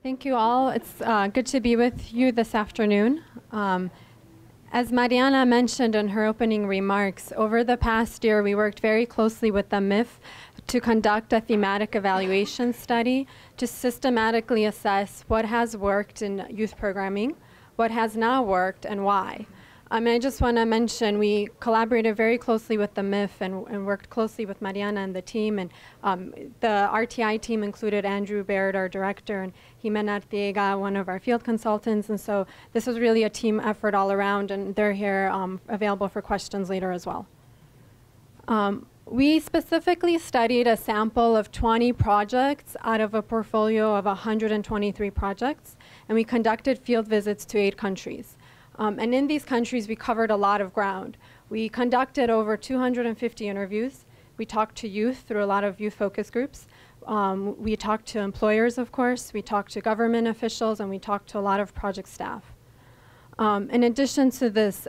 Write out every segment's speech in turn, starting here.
Thank you all. It's good to be with you this afternoon. As Mariana mentioned in her opening remarks, over the past year we worked very closely with the MIF to conduct a thematic evaluation study to systematically assess what has worked in youth programming, what has not worked, and why. I just want to mention we collaborated very closely with the MIF and worked closely with Mariana and the team. And the RTI team included Andrew Baird, our director, and Jimena Artiega, one of our field consultants. And so this was really a team effort all around, and they're here available for questions later as well. We specifically studied a sample of 20 projects out of a portfolio of 123 projects, and we conducted field visits to 8 countries. And in these countries, we covered a lot of ground. We conducted over 250 interviews. We talked to youth through a lot of youth focus groups. We talked to employers, of course. We talked to government officials, and we talked to a lot of project staff. In addition to this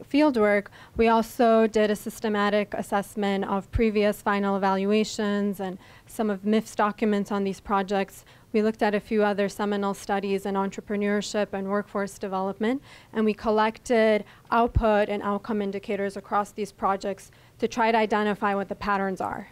field work, we also did a systematic assessment of previous final evaluations and some of MIF's documents on these projects. We looked at a few other seminal studies in entrepreneurship and workforce development, and we collected output and outcome indicators across these projects to try to identify what the patterns are.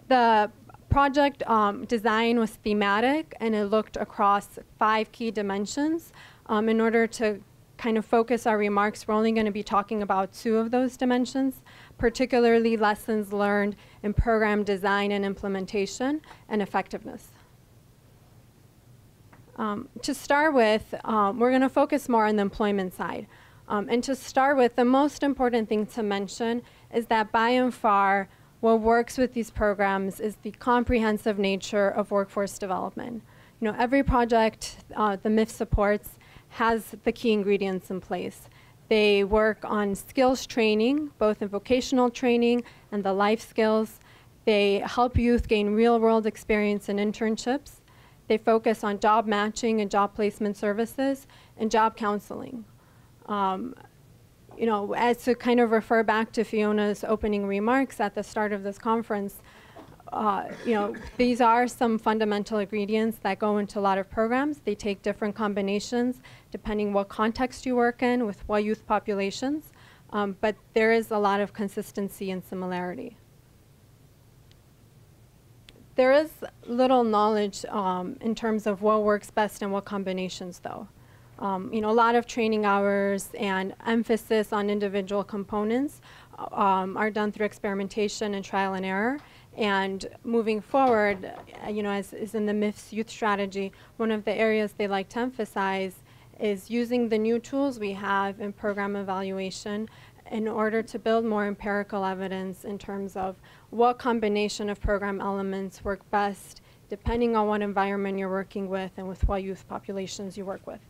The project design was thematic, and it looked across 5 key dimensions. In order to kind of focus our remarks, we're only going to be talking about 2 of those dimensions, particularly lessons learned in program design and implementation and effectiveness. To start with, we're going to focus more on the employment side. And to start with, the most important thing to mention is that by and far, what works with these programs is the comprehensive nature of workforce development. You know, every project the MIF supports has the key ingredients in place. They work on skills training, both in vocational training and the life skills. They help youth gain real-world experience in internships. They focus on job matching and job placement services and job counseling. You know, as to kind of refer back to Fiona's opening remarks at the start of this conference, you know, these are some fundamental ingredients that go into a lot of programs. They take different combinations depending what context you work in with what youth populations, but there is a lot of consistency and similarity. There is little knowledge in terms of what works best and what combinations, though. You know, a lot of training hours and emphasis on individual components are done through experimentation and trial and error. And moving forward, you know, as is in the MIF's youth strategy, one of the areas they like to emphasize is using the new tools we have in program evaluation in order to build more empirical evidence in terms of what combination of program elements work best depending on what environment you're working with and with what youth populations you work with.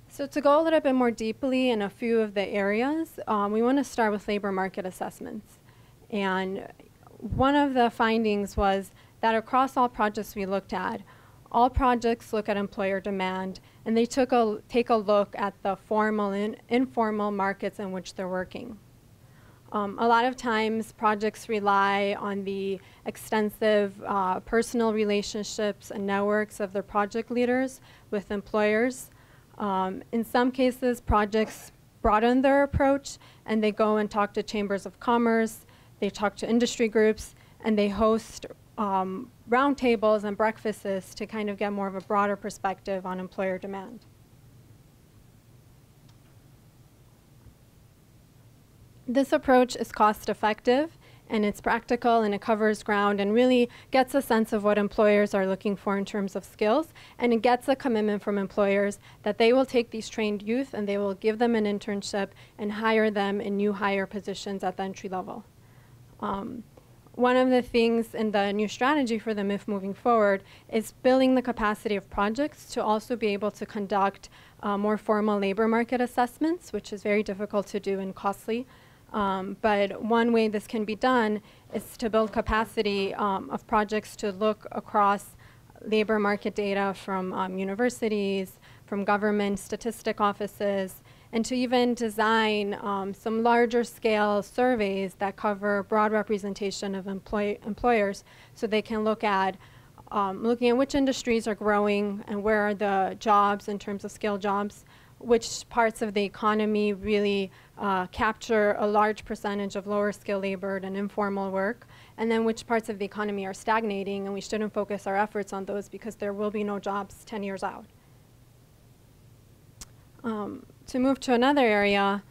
So to go a little bit more deeply in a few of the areas, we want to start with labor market assessments. And one of the findings was that across all projects we looked at, all projects look at employer demand, and they take a look at the formal and informal markets in which they're working. A lot of times projects rely on the extensive personal relationships and networks of their project leaders with employers. In some cases, projects broaden their approach, and they go and talk to chambers of commerce, they talk to industry groups, and they host roundtables and breakfasts to kind of get more of a broader perspective on employer demand. This approach is cost effective, and it's practical, and it covers ground and really gets a sense of what employers are looking for in terms of skills, and it gets a commitment from employers that they will take these trained youth and they will give them an internship and hire them in new hire positions at the entry level. One of the things in the new strategy for the MIF moving forward is building the capacity of projects to also be able to conduct more formal labor market assessments, which is very difficult to do and costly. But one way this can be done is to build capacity of projects to look across labor market data from universities, from government statistic offices, and to even design some larger scale surveys that cover broad representation of employers so they can look at looking at which industries are growing and where are the jobs in terms of skilled jobs, which parts of the economy really capture a large percentage of lower skilled labor and informal work, and then which parts of the economy are stagnating, and we shouldn't focus our efforts on those because there will be no jobs 10 years out. To move to another area,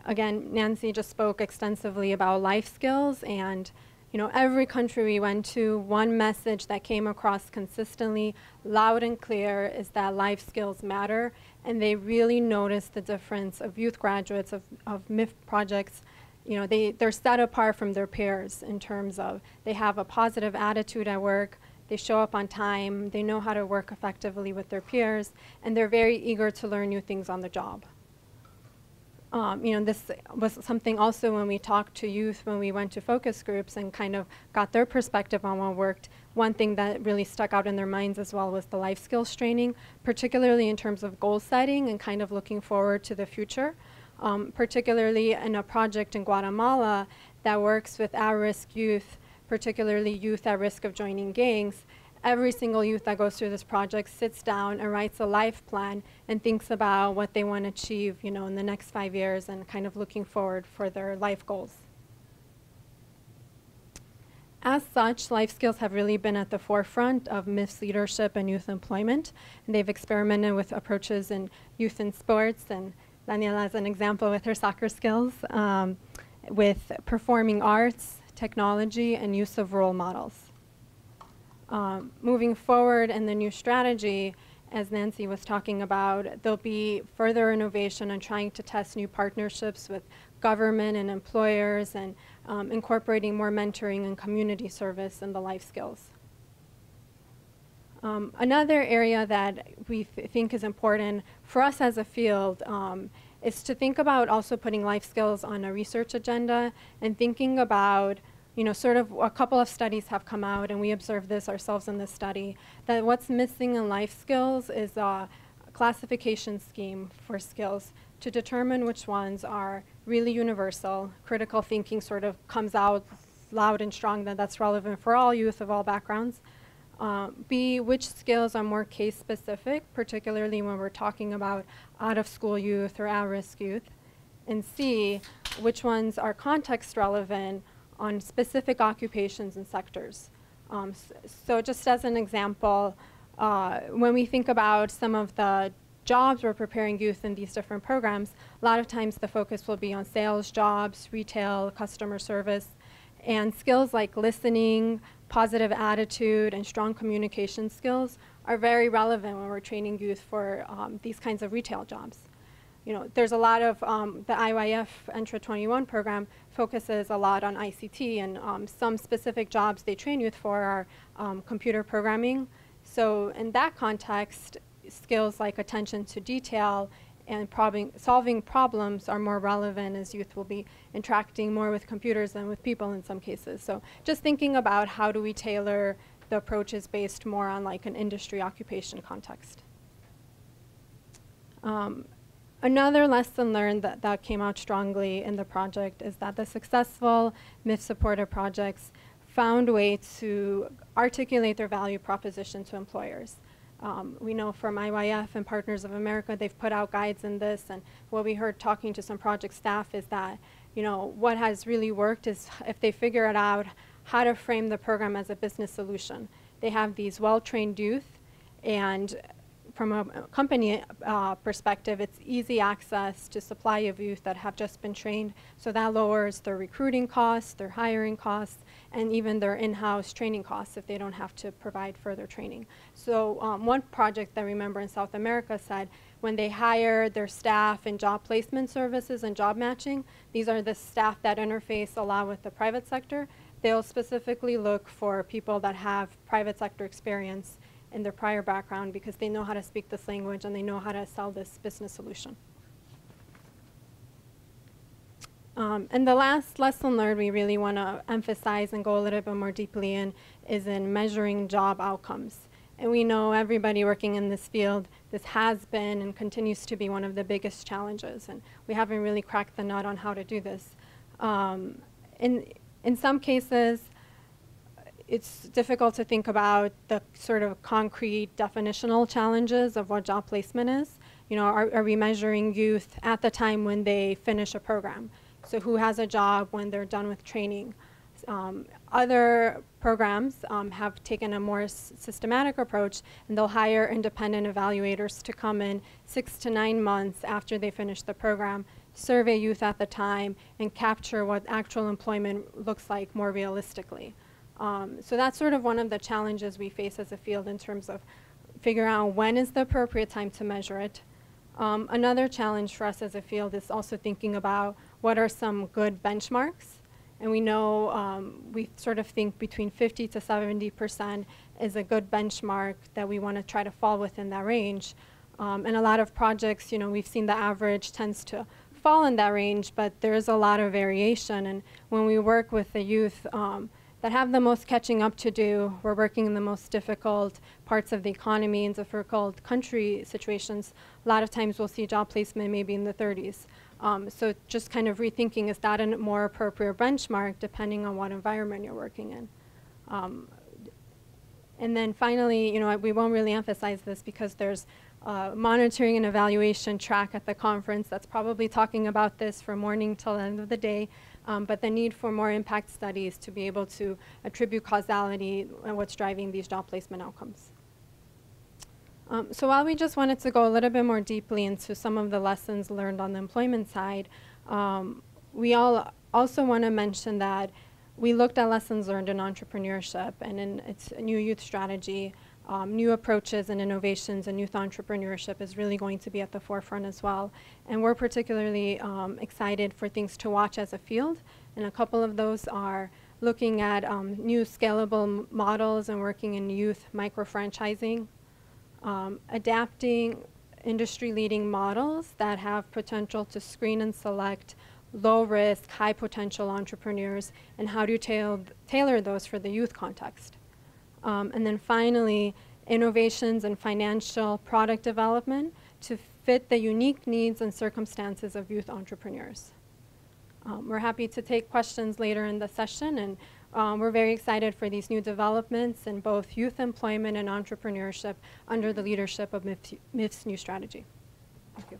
again, Nancy just spoke extensively about life skills, and every country we went to, one message that came across consistently, loud and clear, is that life skills matter, and they really noticed the difference of youth graduates of MIF projects. They're set apart from their peers in terms of they have a positive attitude at work, they show up on time, they know how to work effectively with their peers, and they're very eager to learn new things on the job. This was something also when we talked to youth, when we went to focus groups and kind of got their perspective on what worked. One thing that really stuck out in their minds as well was the life skills training, particularly in terms of goal setting and kind of looking forward to the future. Particularly in a project in Guatemala that works with at-risk youth, particularly youth at risk of joining gangs. Every single youth that goes through this project sits down and writes a life plan and thinks about what they want to achieve, in the next 5 years and kind of looking forward for their life goals. As such, life skills have really been at the forefront of MIF's leadership and youth employment. And they've experimented with approaches in youth and sports, and Daniela is an example with her soccer skills, with performing arts, technology, and use of role models. Moving forward in the new strategy, as Nancy was talking about, there'll be further innovation on trying to test new partnerships with government and employers, and incorporating more mentoring and community service in the life skills. Another area that we think is important for us as a field is to think about also putting life skills on a research agenda and thinking about, sort of a couple of studies have come out, and we observed this ourselves in this study, that what's missing in life skills is a classification scheme for skills to determine which ones are really universal. Critical thinking sort of comes out loud and strong that that's relevant for all youth of all backgrounds. B, which skills are more case specific, particularly when we're talking about out-of-school youth or at-risk youth. And C, which ones are context relevant on specific occupations and sectors. So just as an example, when we think about some of the jobs we're preparing youth in these different programs, a lot of times the focus will be on sales jobs, retail, customer service, and skills like listening, positive attitude, and strong communication skills are very relevant when we're training youth for these kinds of retail jobs. There's a lot of, the IYF Entra 21 program focuses a lot on ICT, and some specific jobs they train youth for are computer programming. So in that context, skills like attention to detail and solving problems are more relevant, as youth will be interacting more with computers than with people in some cases. So just thinking about how do we tailor the approaches based more on like an industry occupation context. Another lesson learned that came out strongly in the project is that the successful MIF-supported projects found ways to articulate their value proposition to employers. We know from IYF and Partners of America, they've put out guides in this, and what we heard talking to some project staff is that, what has really worked is if they figure it out how to frame the program as a business solution. They have these well-trained youth, and from a company perspective, it's easy access to supply of youth that have just been trained, so that lowers their recruiting costs, their hiring costs, and even their in-house training costs if they don't have to provide further training. So one project that I remember in South America said when they hire their staff in job placement services and job matching, these are the staff that interface a lot with the private sector, they'll specifically look for people that have private sector experience in their prior background because they know how to speak this language and they know how to sell this business solution. And the last lesson learned we really want to emphasize and go a little bit more deeply in is in measuring job outcomes. And we know everybody working in this field, this has been and continues to be one of the biggest challenges, and we haven't really cracked the nut on how to do this. In some cases, it's difficult to think about the sort of concrete definitional challenges of what job placement is. You know, are we measuring youth at the time when they finish a program? So who has a job when they're done with training? Other programs have taken a more systematic approach, and they'll hire independent evaluators to come in 6 to 9 months after they finish the program, survey youth at the time, and capture what actual employment looks like more realistically. So that's sort of one of the challenges we face as a field in terms of figuring out when is the appropriate time to measure it. Another challenge for us as a field is also thinking about what are some good benchmarks. And we know we sort of think between 50 to 70% is a good benchmark that we want to try to fall within that range. And a lot of projects, you know, we've seen the average tends to fall in that range, but there's a lot of variation. And when we work with the youth that have the most catching up to do, we're working in the most difficult parts of the economy and difficult country situations, a lot of times we'll see job placement maybe in the 30s. So just kind of rethinking, is that a more appropriate benchmark depending on what environment you're working in? And then finally, you know, we won't really emphasize this because there's a monitoring and evaluation track at the conference that's probably talking about this from morning till the end of the day, but the need for more impact studies to be able to attribute causality and what's driving these job placement outcomes. So while we just wanted to go a little bit more deeply into some of the lessons learned on the employment side, we all also want to mention that we looked at lessons learned in entrepreneurship and in its new youth strategy. New approaches and innovations in youth entrepreneurship is really going to be at the forefront as well. And we're particularly excited for things to watch as a field. And a couple of those are looking at new scalable models and working in youth micro-franchising. Adapting industry-leading models that have potential to screen and select low-risk, high-potential entrepreneurs, and how do you tailor those for the youth context. And then finally, innovations in financial product development to fit the unique needs and circumstances of youth entrepreneurs. We're happy to take questions later in the session, and we're very excited for these new developments in both youth employment and entrepreneurship under the leadership of MIF's new strategy. Thank you.